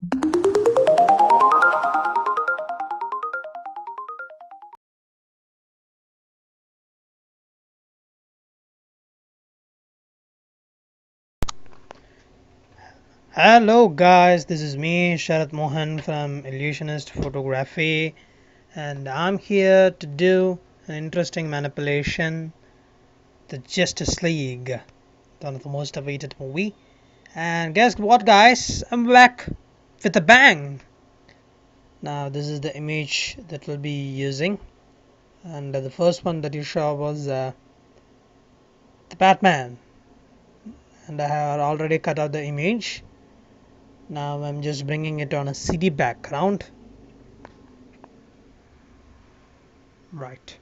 Hello guys, this is me Sharat Mohan from Illusionist Photography, and I'm here to do an interesting manipulation, the Justice League, one of the most awaited movie. And guess what guys, I'm back with a bang. Now this is the image that we'll be using, and the first one that you saw was the Batman, and I have already cut out the image. Now I'm just bringing it on a CD background. Right.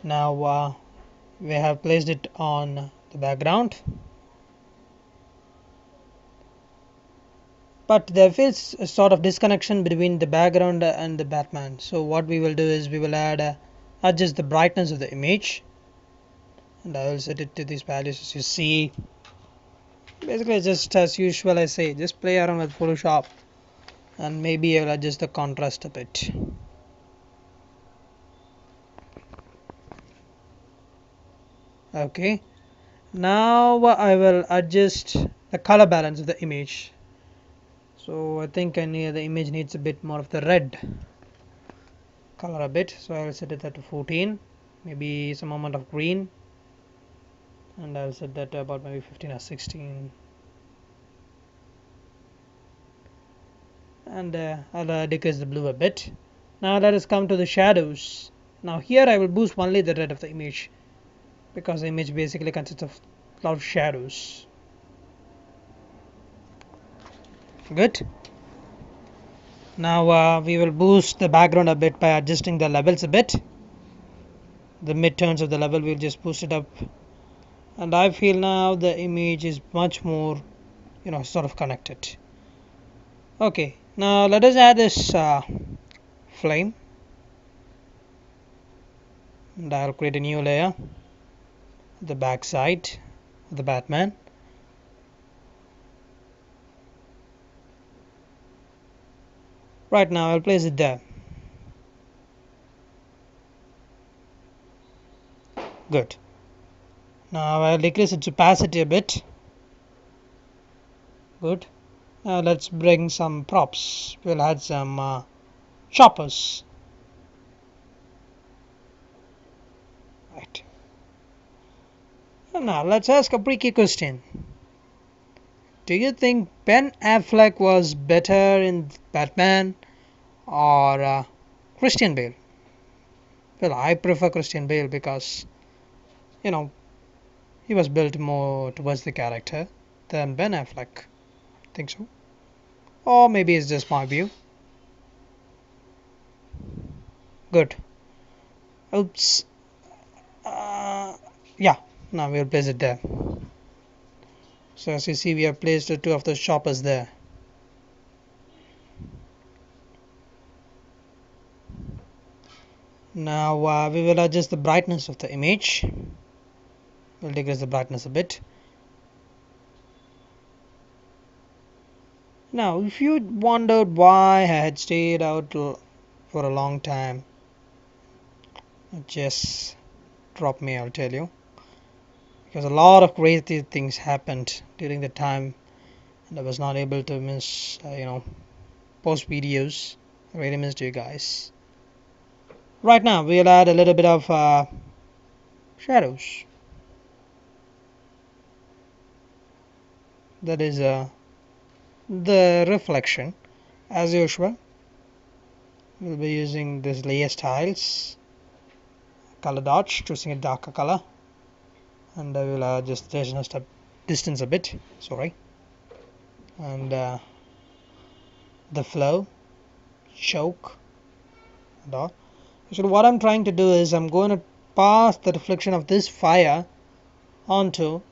Now we have placed it on the background, but there feels a sort of disconnection between the background and the Batman. So what we will do is we will adjust the brightness of the image, and I will set it to these values as you see. Basically just as usual, I say just play around with Photoshop, and maybe I will adjust the contrast a bit. Okay, now I will adjust the color balance of the image. So I think the image needs a bit more of the red color a bit, so I'll set it to 14, maybe some amount of green, and I'll set that to about maybe 15 or 16, and I'll decrease the blue a bit. Now let us come to the shadows. Now here I will boost only the red of the image, because the image basically consists of a lot of shadows. Good. Now we will boost the background a bit by adjusting the levels a bit. The midtones of the level, we'll just boost it up, and I feel now the image is much more sort of connected. Okay, now let us add this flame, and I'll create a new layer, the back side of the Batman. Right now I'll place it there. Good. Now I'll decrease its opacity a bit. Good. Now let's bring some props. We'll add some choppers. Right. And now let's ask a tricky question. Do you think Ben Affleck was better in Batman or Christian Bale? Well, I prefer Christian Bale because you know he was built more towards the character than Ben Affleck. Think so? Or maybe it's just my view. Good. Oops. Yeah. Now we'll place it there. So as you see, we have placed two of those choppers there. Now we will adjust the brightness of the image. We'll decrease the brightness a bit. Now, if you wondered why I had stayed out for a long time, just drop me, I'll tell you. Because a lot of crazy things happened during the time, and I was not able to post videos. I really missed you guys. Right now, we'll add a little bit of shadows. That is the reflection. As usual, we'll be using this layer styles, color dots, choosing a darker color, and I will just adjust the distance a bit. Sorry, and the flow, choke, and all. So what I'm trying to do is I'm going to pass the reflection of this fire onto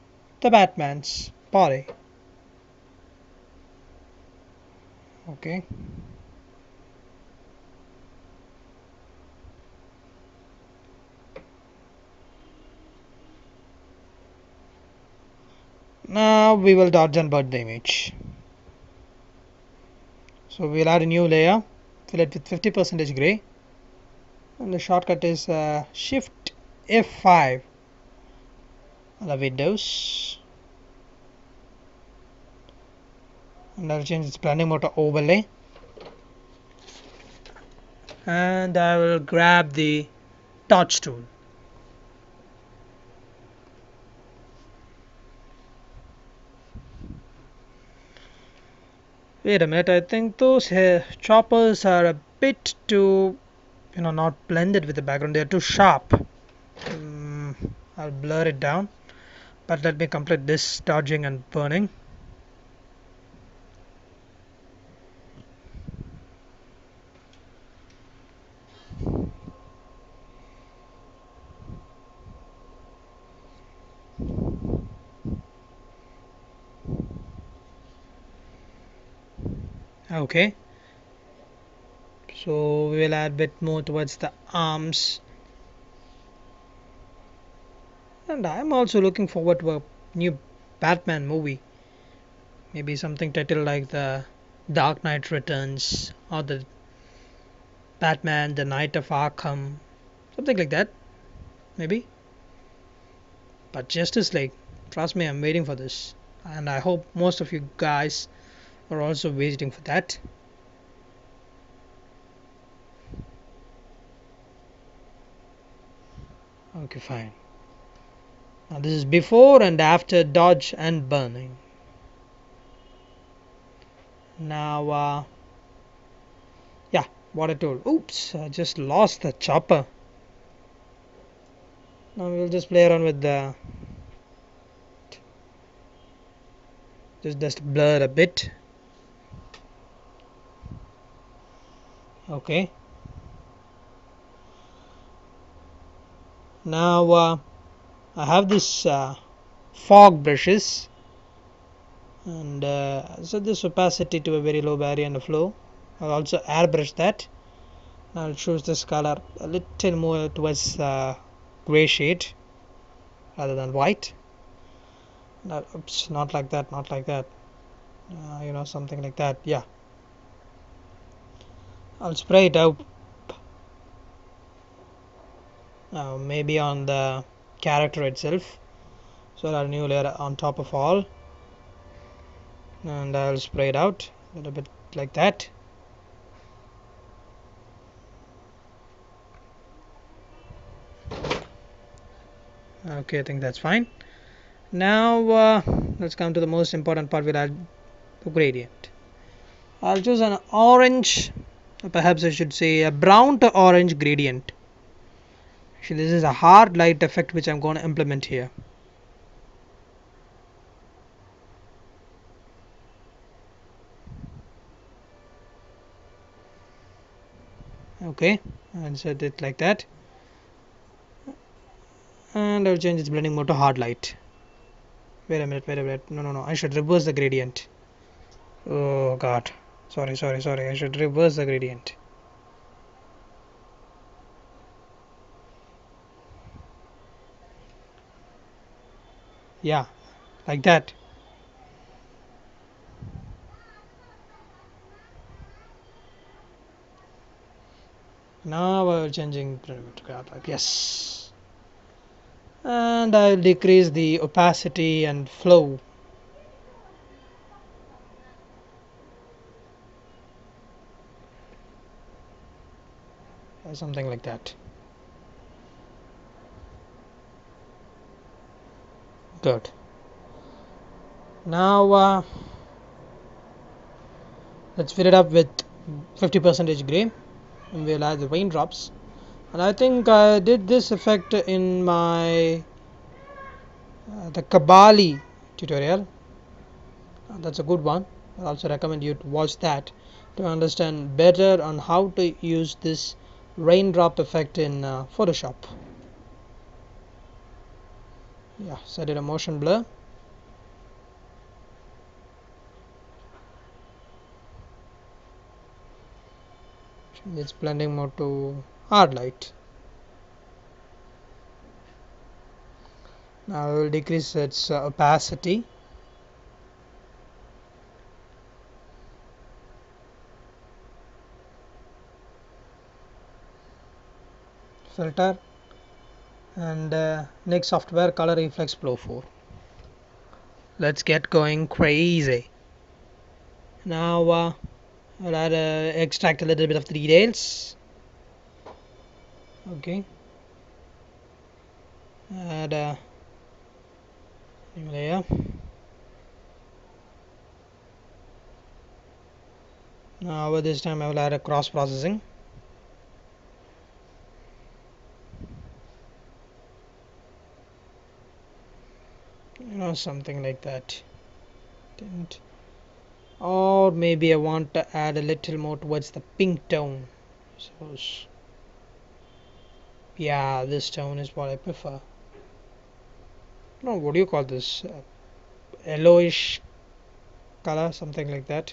the Batman's body. Okay. Now we will dodge and burn the image. So we'll add a new layer, fill it with 50% gray, and the shortcut is Shift F5 on the Windows, and I'll change its blending mode to overlay, and I will grab the touch tool. Wait a minute, I think those choppers are a bit too, not blended with the background. They're too sharp. I'll blur it down, but let me complete this dodging and burning. Okay, so we will add a bit more towards the arms, and I'm also looking forward to a new Batman movie, maybe something titled like the Dark Knight Returns or the Batman the Knight of Arkham, something like that maybe. But Justice League, trust me, I'm waiting for this, and I hope most of you guys are also waiting for that. Okay, fine. Now this is before and after dodge and burning. Now yeah, what I told. Oops, I just lost the chopper. Now we'll just play around with the just blur a bit. Okay, now I have this fog brushes, and set this opacity to a very low barrier and a flow. I'll also airbrush that. I'll choose this color a little more towards gray shade rather than white. Oops, not like that, not like that. Something like that. Yeah, I'll spray it out maybe on the character itself. So I'll add a new layer on top of all, and I'll spray it out a little bit like that. Okay, I think that's fine. Now let's come to the most important part. We'll add the gradient. I'll choose an orange, or perhaps I should say a brown to orange gradient. Actually, this is a hard light effect which I'm going to implement here. Okay, and set it like that, and I'll change its blending mode to hard light. Wait a minute, no, I should reverse the gradient. Oh god, sorry, I should reverse the gradient. Yeah, like that. Now we're changing like yes, and I'll decrease the opacity and flow. Something like that. Good. Now let's fill it up with 50% gray, and we'll add the raindrops. And I think I did this effect in my the Kabali tutorial. That's a good one. I also recommend you to watch that to understand better on how to use this raindrop effect in Photoshop. Yeah, set it a motion blur. Change its blending mode to hard light. Now I will decrease its opacity. filter, and next software Color Reflex Pro 4. Let's get going crazy. Now I'll add, extract a little bit of the details. Okay, add a new layer. Now this time I will add a cross processing. Something like that. Didn't. Or maybe I want to add a little more towards the pink tone. So yeah, this tone is what I prefer. No, what do you call this? Yellowish color, something like that.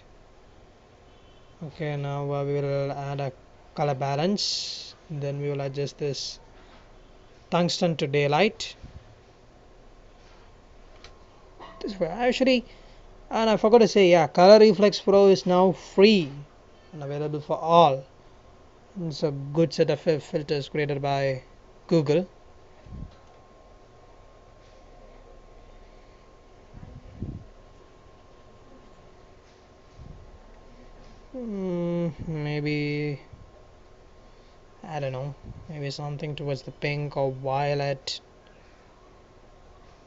Okay, now we will add a color balance, and then we will adjust this tungsten to daylight. This way, actually, and I forgot to say, yeah, Color Reflex Pro is now free and available for all. It's a good set of filters created by Google. Maybe I don't know. Maybe something towards the pink or violet.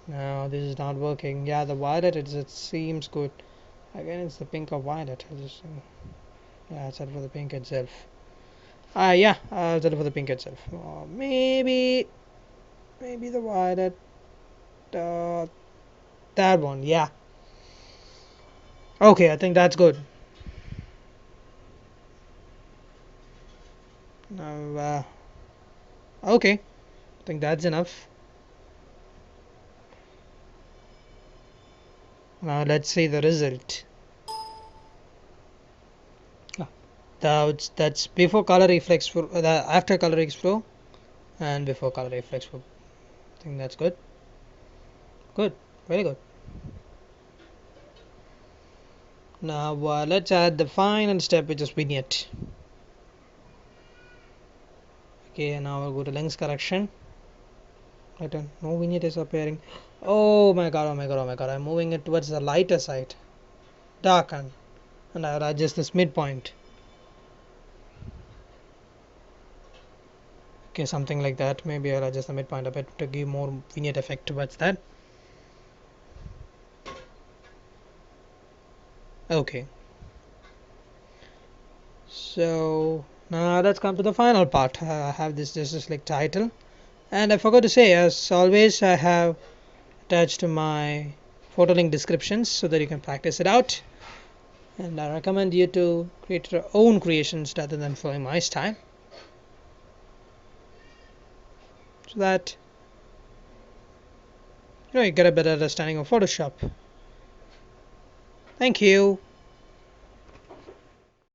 No, this is not working. Yeah, the violet it seems good. Again, it's the pink or violet. I just yeah, it's for the pink itself. Yeah, it's for the pink itself. Maybe the violet. That one. Yeah. Okay, I think that's good. Now, okay, I think that's enough. Now let's see the result. That's before Color Reflex Pro, after Color Reflex Pro, and before Color Reflex Pro. I think that's good. Good, very good. Now let's add the final step, which is Vignette. Okay, now we'll go to lens correction. No Vignette is appearing. Oh my god, oh my god, oh my god. I'm moving it towards the lighter side. Darken. And I'll adjust this midpoint. Okay, something like that. Maybe I'll adjust the midpoint a bit to give more Vignette effect towards that. Okay. So now let's come to the final part. I have this is like title, and I forgot to say, as always, I have attached to my photo link descriptions so that you can practice it out. And I recommend you to create your own creations rather than following my style, so that you get a better understanding of Photoshop. Thank you.